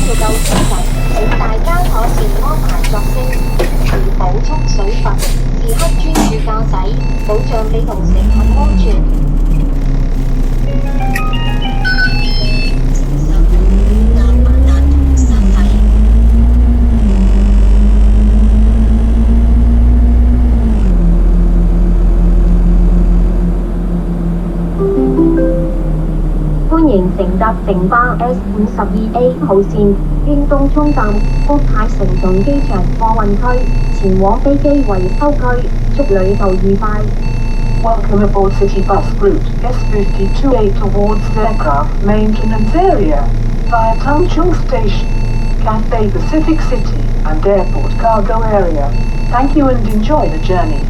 要夠清醒，請大家妥善安排作息，如補充水分，時刻專注駕駛，保障你同乘客安全。歡迎乘搭城巴 S52A 號線經東涌站國泰城頓機場貨運區前往飛機維修區，祝旅途愉快。Welcome aboard City Bus Route S52A towards the aircraft maintenance area via Tangchung Station, Cathay Pacific City and Airport Cargo Area. Thank you and enjoy the journey.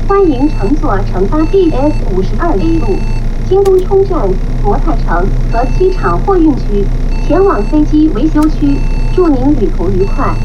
歡迎乘坐城巴 DS52A 路经东涌站、国泰城和机场货运区前往飞机维修区，祝您旅途愉快。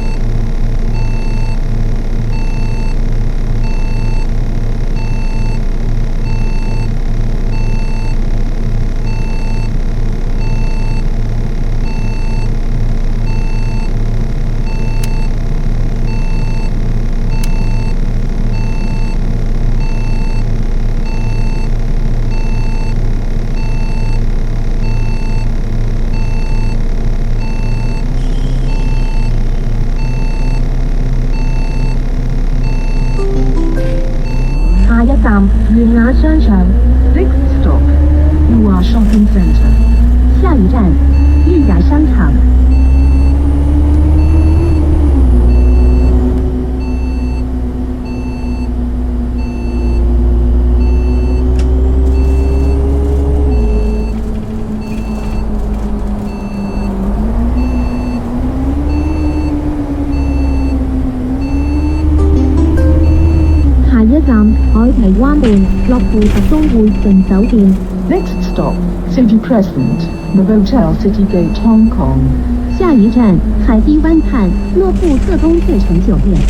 下一站元雅商場 Next stop, Yua Shopping Center. 下一站裕雅商場。下一站海堤灣畔樂富特東匯盛酒店。Next stop, City Crescent, Novotel Citygate, Hong Kong. 下一站海堤灣畔樂富特東匯盛酒店。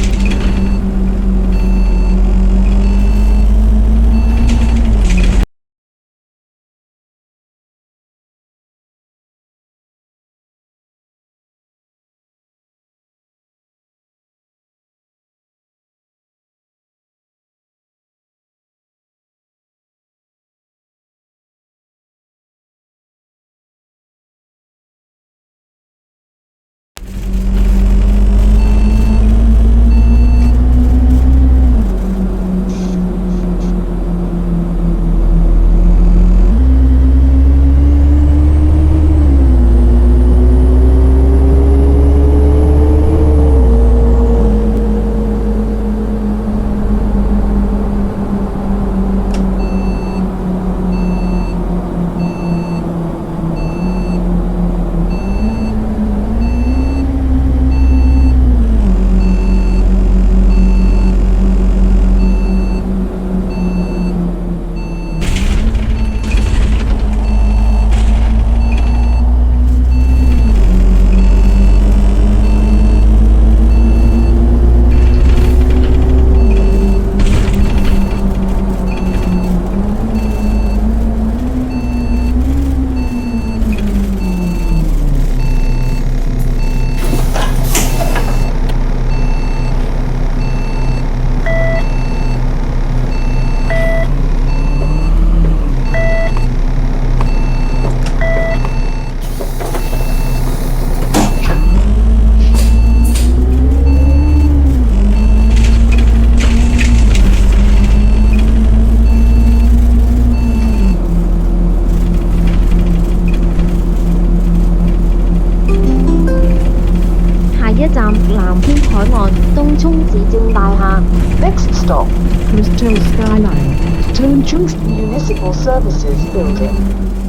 一站南邊海岸東涌市政大廈。Next stop, Crystal Skyline, Tangchung Municipal Services Building.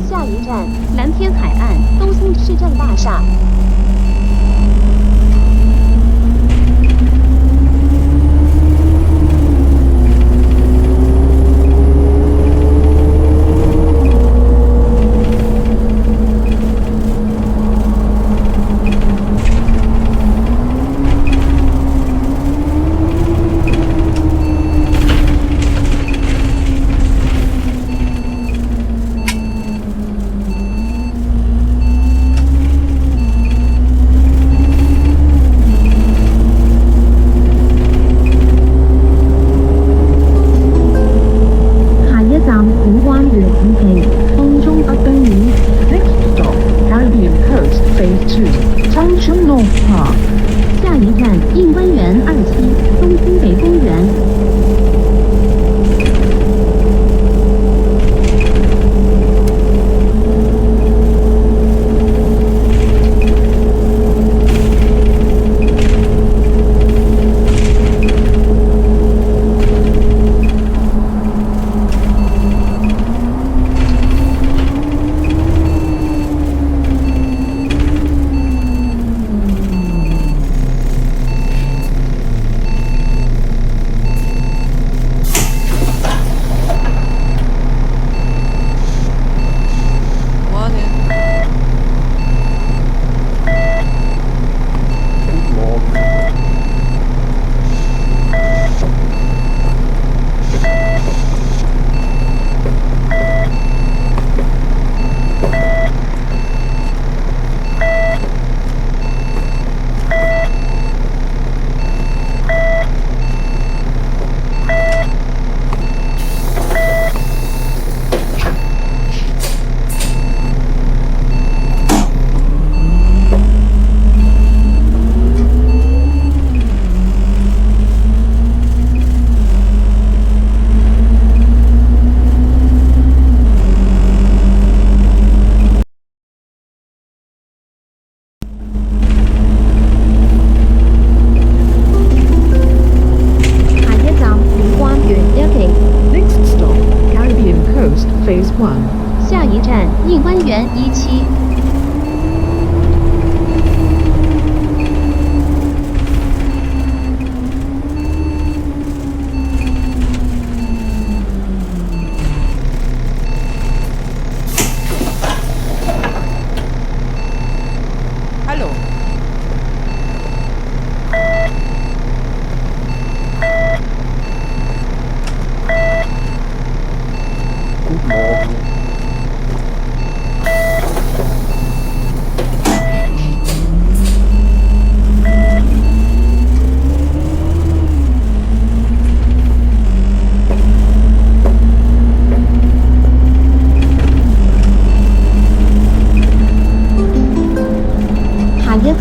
下一站蓝天海岸东涌市政大厦。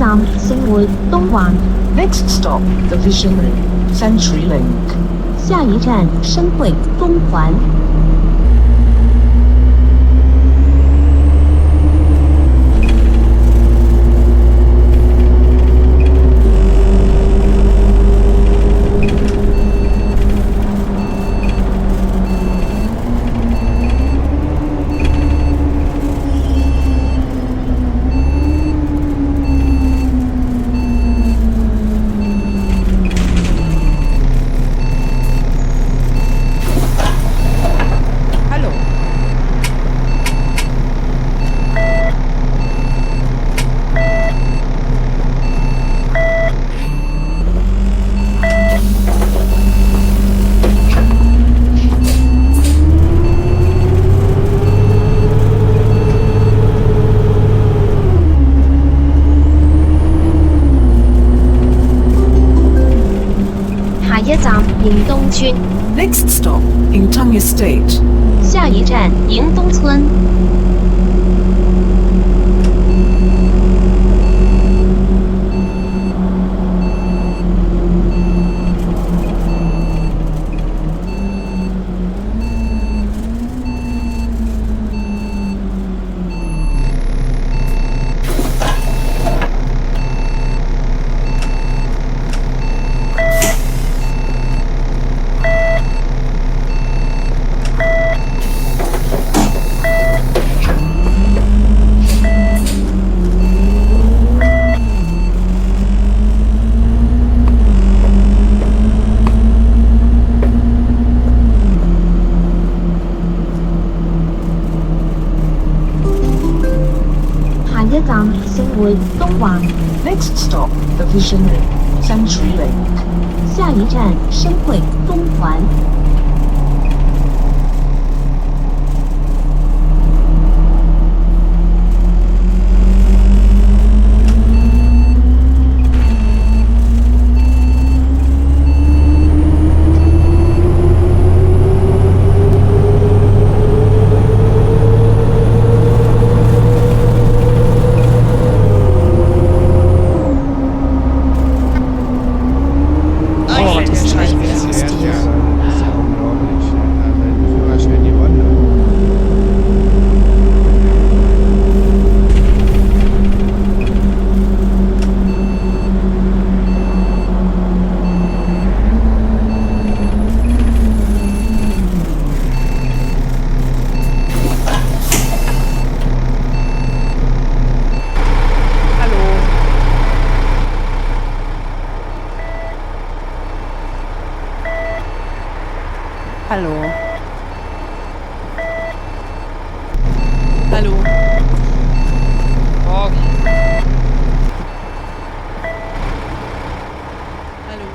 站星匯東環， Next stop, the Visionary, CenturyLink. 下一站深匯東環。下一站迎東村， Next stop, Yingtung Estate. 下一站迎東村。下一站星匯東環， Next stop, the Visionary, CenturyLink. 下一站深匯東環。Hallo. Hallo. Morgen. Hallo.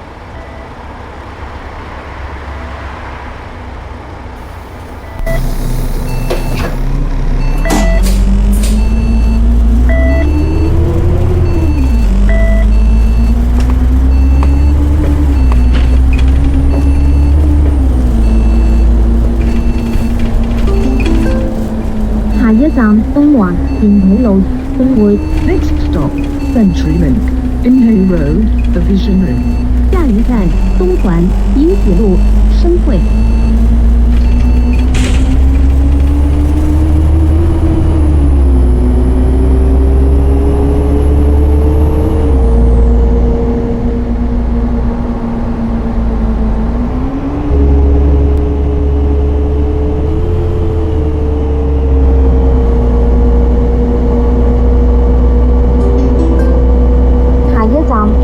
下一站東環電土路星匯， Next stop, CenturyLink. Inhay Road, the Visionary. 下一站東環英鐵路深匯。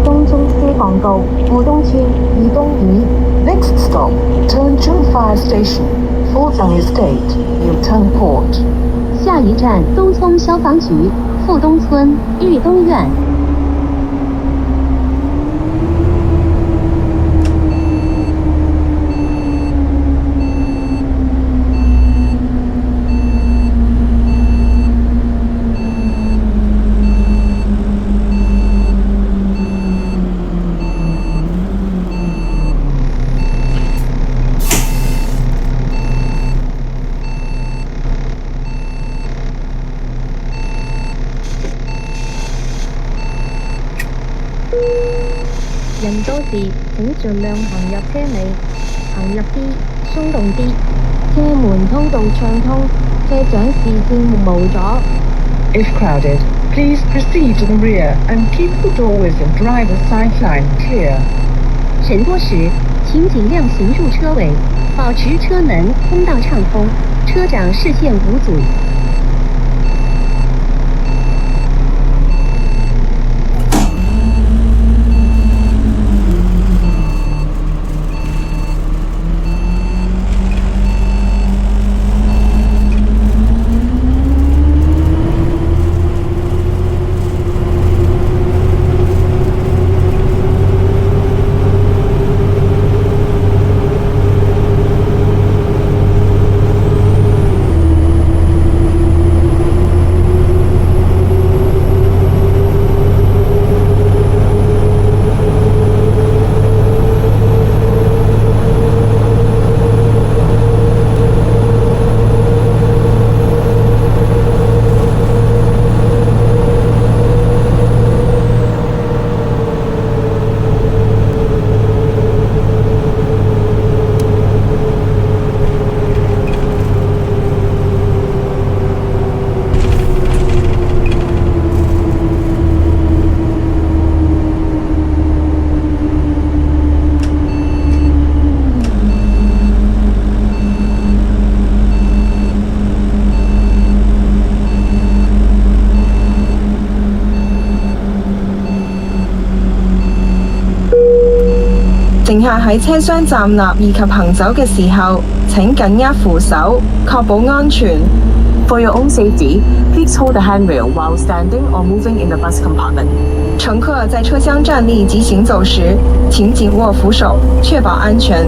東中車港道富東村裕東里。 Next stop, Turnchung Fire Station, Fuzhang Estate, Yutang Port. 下一站东涌消防局富東村裕東苑。人多時請盡量行入車尾，行入啲，鬆動啲，車門通道暢通，車長視線無阻。If crowded, please proceed to the rear and keep the doorways and driver's side line clear. 人多時請盡量行入車尾，保持車門通道暢通，車長視線無阻。乘客喺車廂站立以及行走嘅時候，請緊握扶手，確保安全。For your own safety, please hold the handrail while standing or moving in the bus compartment. 乘客在車廂站立及行走時，請緊握扶手，確保安全。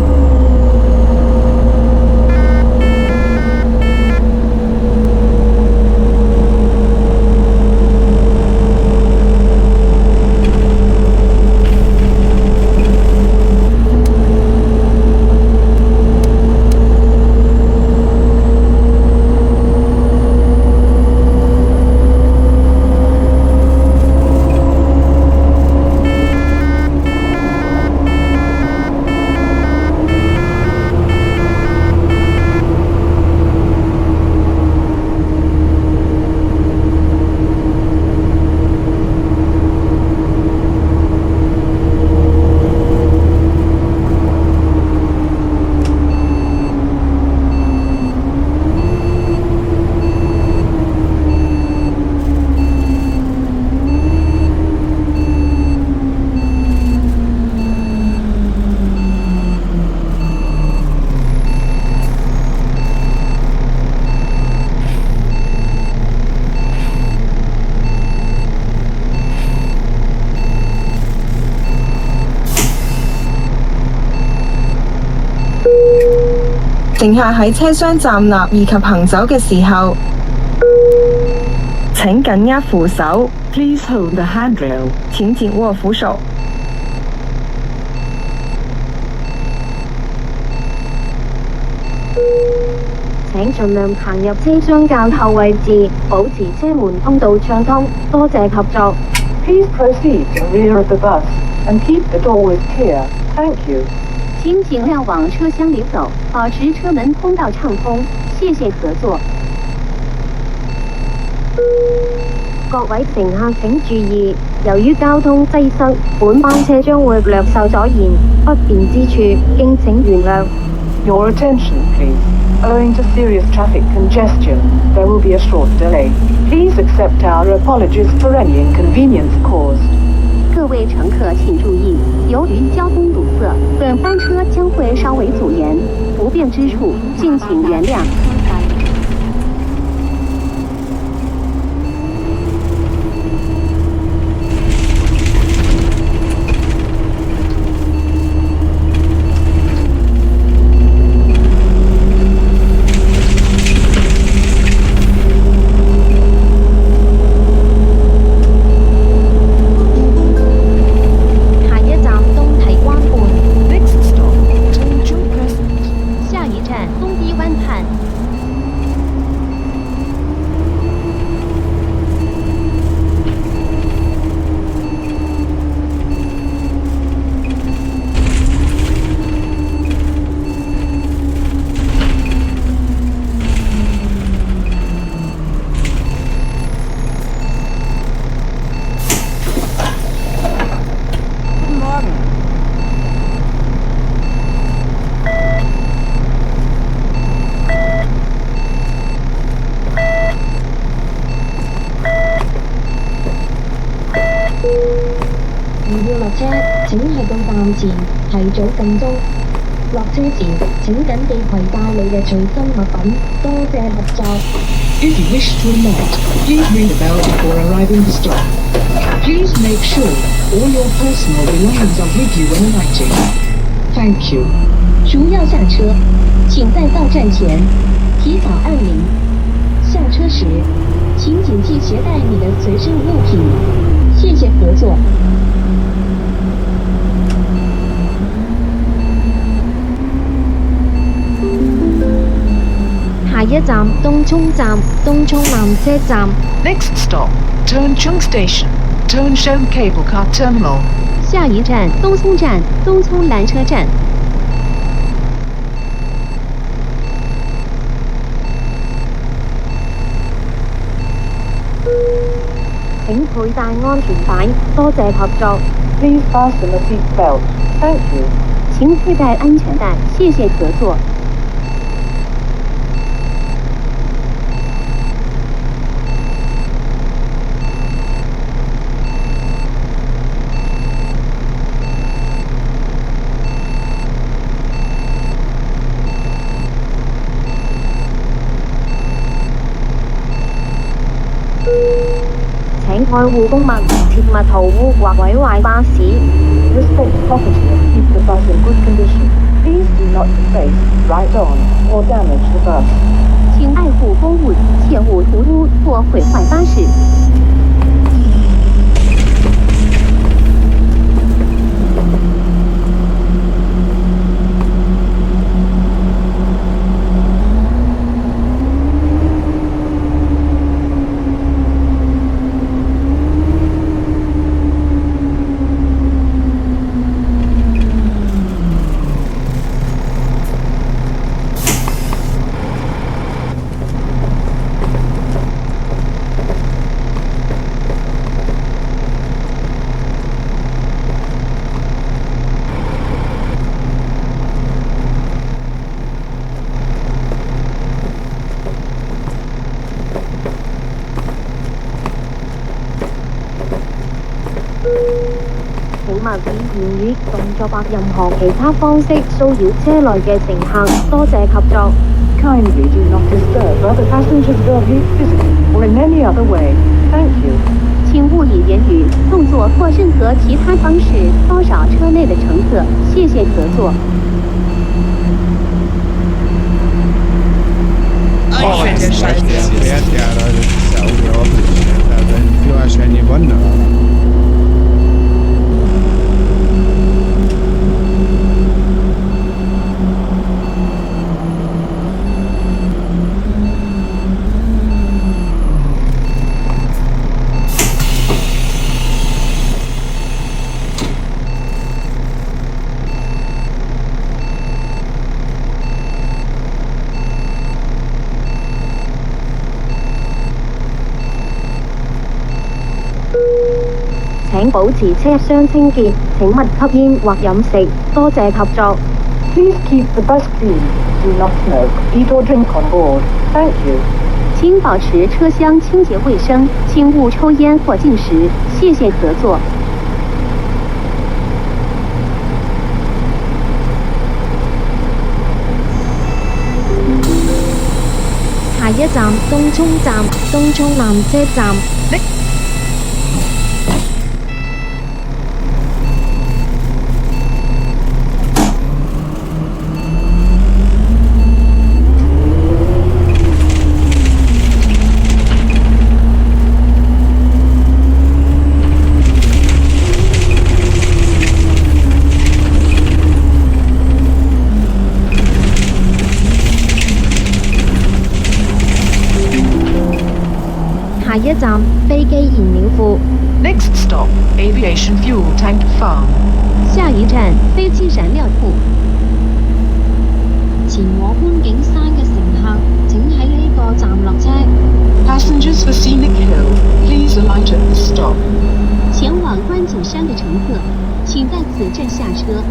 乘客喺車廂站立以及行走嘅時候，請緊握扶手。Please hold the handrail. 請緊握扶手。請盡量行入車廂較後位置，保持車門通道暢通。多謝合作。Please proceed to the rear of the bus and keep the doorways clear. Thank you. 请尽量往车厢里走，保持车門通道暢通。謝謝合作。各位乘客請注意，由於交通擠塞，本班車將會略受阻延，不便之處敬請原諒。Your attention, please. Owing to serious traffic congestion, there will be a short delay. Please accept our apologies for any inconvenience caused. 各位乘客请注意，由于交通堵塞，本班车将会稍微阻延，不便之处敬请原谅。如要落車，請去到站前提早撳鐘。落車前請緊記攜帶你嘅隨身物品。多謝合作。If you wish to alight, please ring the bell before arriving the stop. Please make sure all your personal belongings are with you when alighting. Thank you. 如要下車，请在到站前提早按铃。下车时，请谨记携带你的随身物品。谢谢合作。下一站東涌站，東涌南車站。Next stop, Tung Chung Station, Tung Shou Cable Car Terminal. 下一站东涌站，东涌缆車站。請佩戴安全帶，多謝合作。Please fasten the seat belt. Thank you. 請佩戴安全帶，謝謝合作。請愛護公物，切勿塗污或毀壞巴士。Respect property and keep the bus in good condition. Please do not deface, ride on, or damage the bus. 請愛護公物，切勿塗污或毀壞巴士。請勿以言語、動作或任何其他方式騷擾車內嘅乘客，多謝合作。Kindly do not disturb other passengers verbally, physically, or in any other way. Thank you. 请勿以言语、动作或任何其他方式骚扰车内的乘客，谢谢合作。عشان يبنى請保持車廂清潔，請勿吸煙或飲食，多謝合作。Please keep the bus clean. Do not smoke, eat or drink on board. Thank you. 请保持车厢清洁卫生，请勿抽烟或进食，谢謝合作。下一站東涌站，東涌南車站。下一站飛機燃料庫。Next stop, Aviation Fuel Tank Farm. 下一站飛機燃料庫。前往觀景山嘅乘客，請喺呢個站落車。Passengers for Scenic Hill, please alight at the stop. 前往觀景山的乘客，請在此站下車。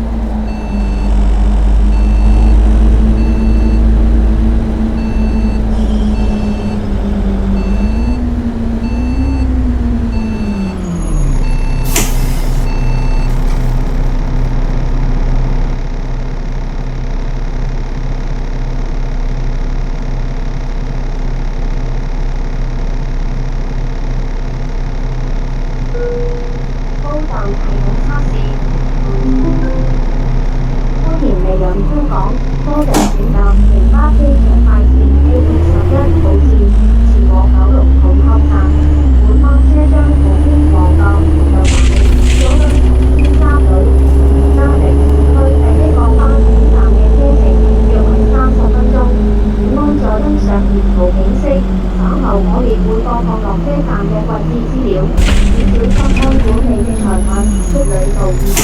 小心按管理嘅裁判祝旅途愉快。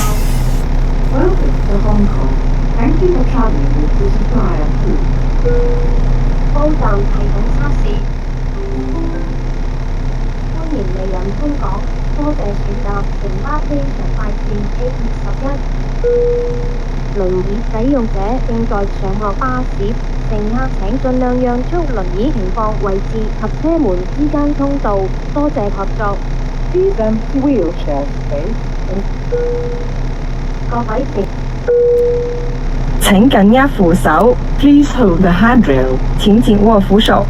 Welcome to Hong Kong. Thank you for traveling with City Flyer Group. 報站系統測試，歡迎嚟人香港，多謝選擇城巴機場快線 A21。輪椅使用者正在上落巴士，乘客請盡量讓出輪椅停放位置及車門之間通道，多謝合作。Please empty wheelchair space. 各位乘請緊握扶手 ，Please hold the handrail，請緊握扶手。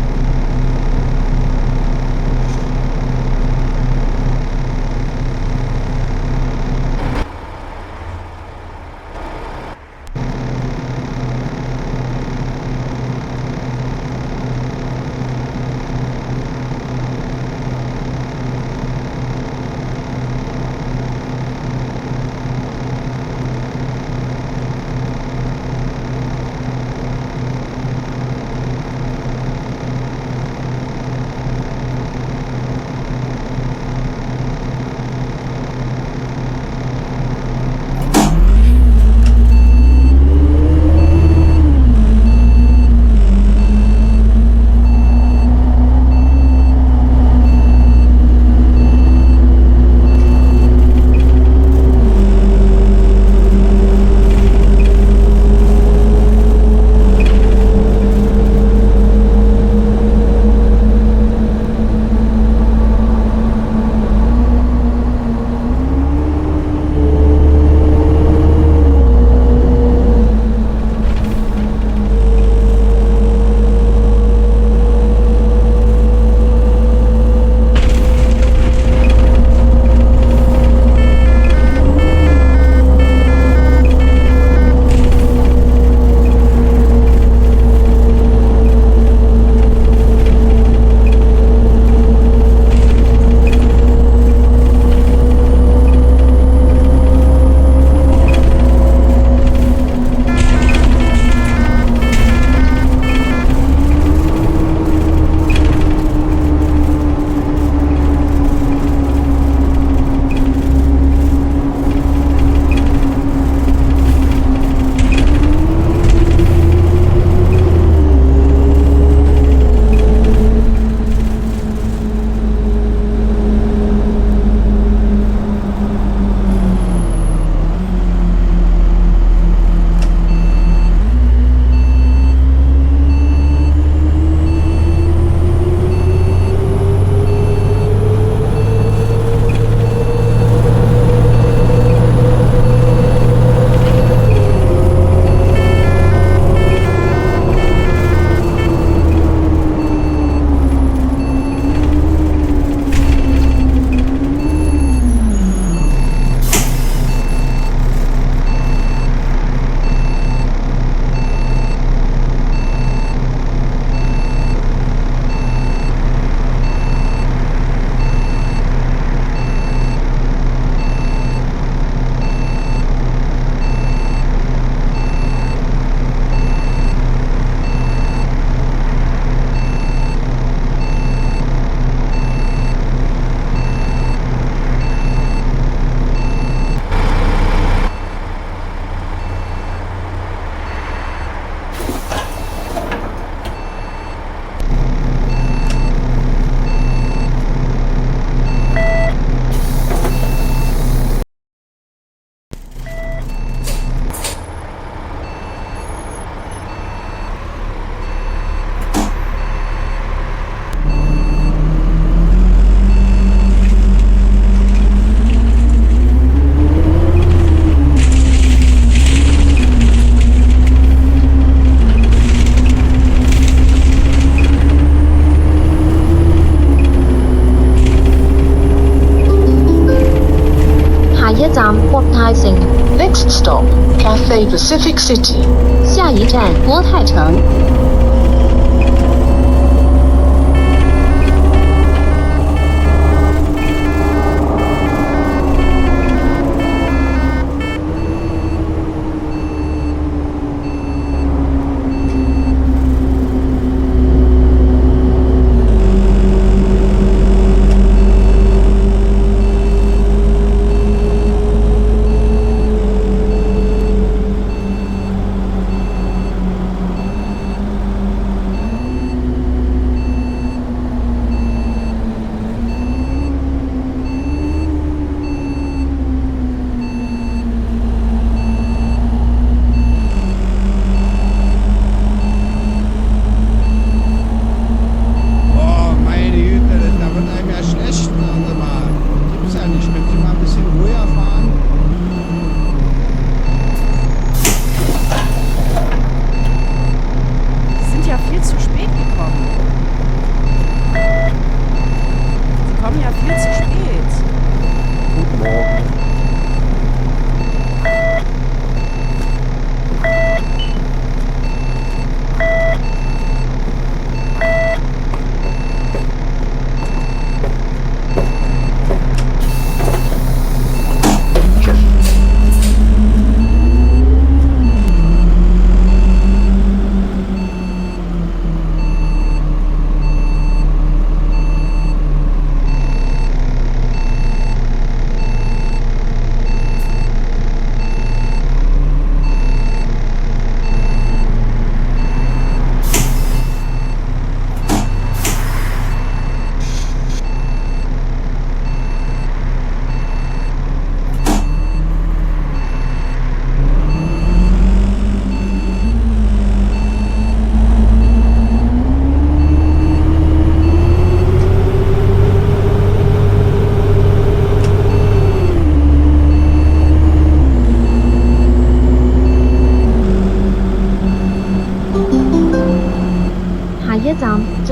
Next stop, Cathay Pacific City. 下一站国泰城。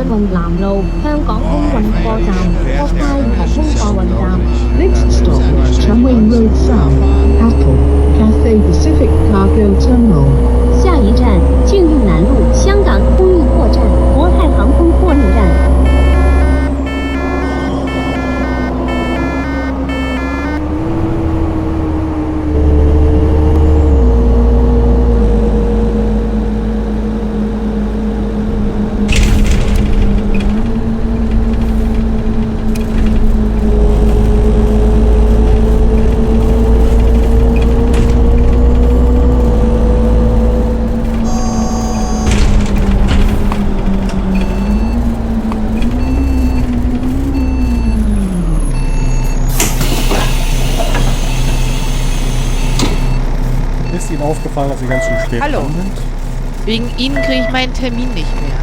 運南路香港空運貨站，國泰航空貨運站。 Next stop, Chunwing Road South, Apple, Cathay Pacific Cargo Terminal. 下一站静运南路香港空运货站，国泰航空货运站。Ist Ihnen aufgefallen, dass Sie ganz schön spät Hallo. dran sind? Wegen Ihnen kriege ich meinen Termin nicht mehr.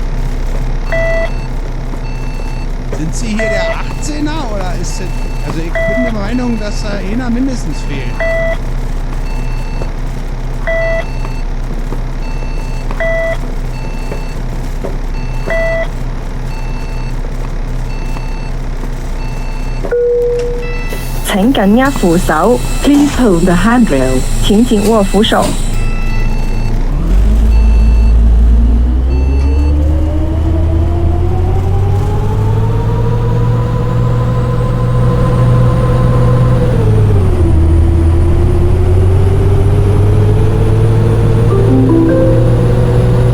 Sind Sie hier der 18er oder ist es... Also ich bin der Meinung, dass da einer mindestens fehlt.請緊握扶手，Please hold the handrail。請緊握扶手。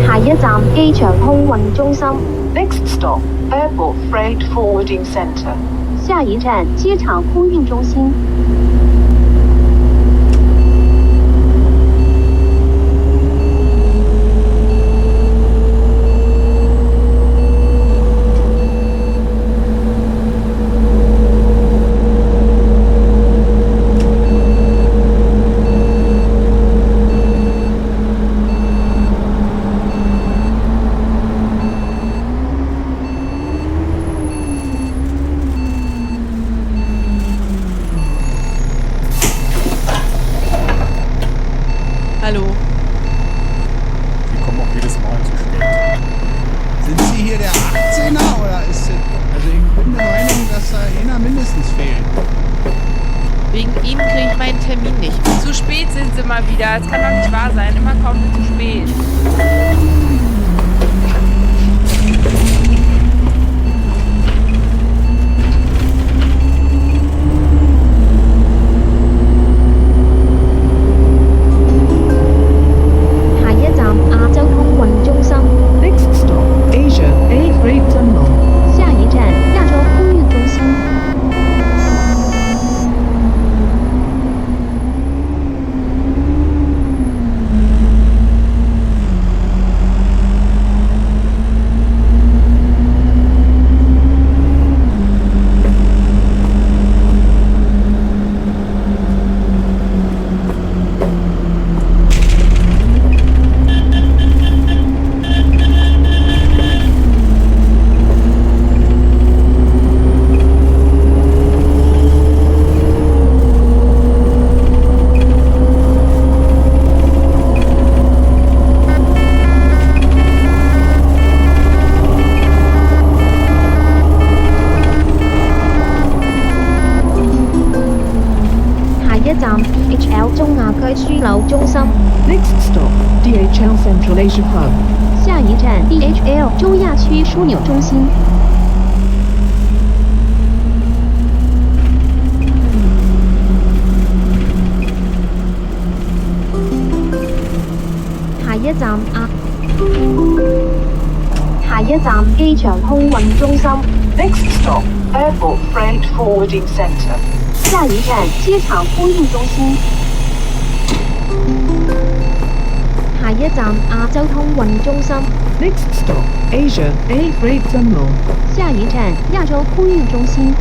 下一站機場空運中心。 Next stop, Airport Freight Forwarding Center. 下一站机场空运中心。Hallo. Die kommen auch jedes Mal zu spät. Sind Sie hier der 18er oder ist es... Also ich bin der Meinung, dass da einer mindestens fehlt. Wegen Ihnen kriege ich meinen Termin nicht mehr. Zu spät sind sie mal wieder. Es kann doch nicht wahr sein. Immer kommen sie zu spät. Next stop, Asia A Freight Terminal. 下一站亚洲空运中心。下一站 DHL 中亞區樞紐中心。 Next stop, DHL Central Asia Hub. 下一站 DHL 中亞區樞紐中心。下一站下一站機場空運中心。 Next stop, Airport Freight Forwarding Center. 下一站機場空運中心。下一站亞洲空運中心。 Next stop, Asia A Freight Terminal. 下一站亞洲空運中心。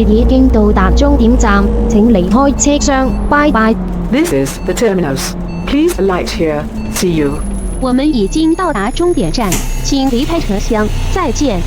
哋已經到達終點站，請離開車廂，拜拜。 This is the terminus. Please alight here. See you. 我們已經到達終點站，請離開車廂，再見。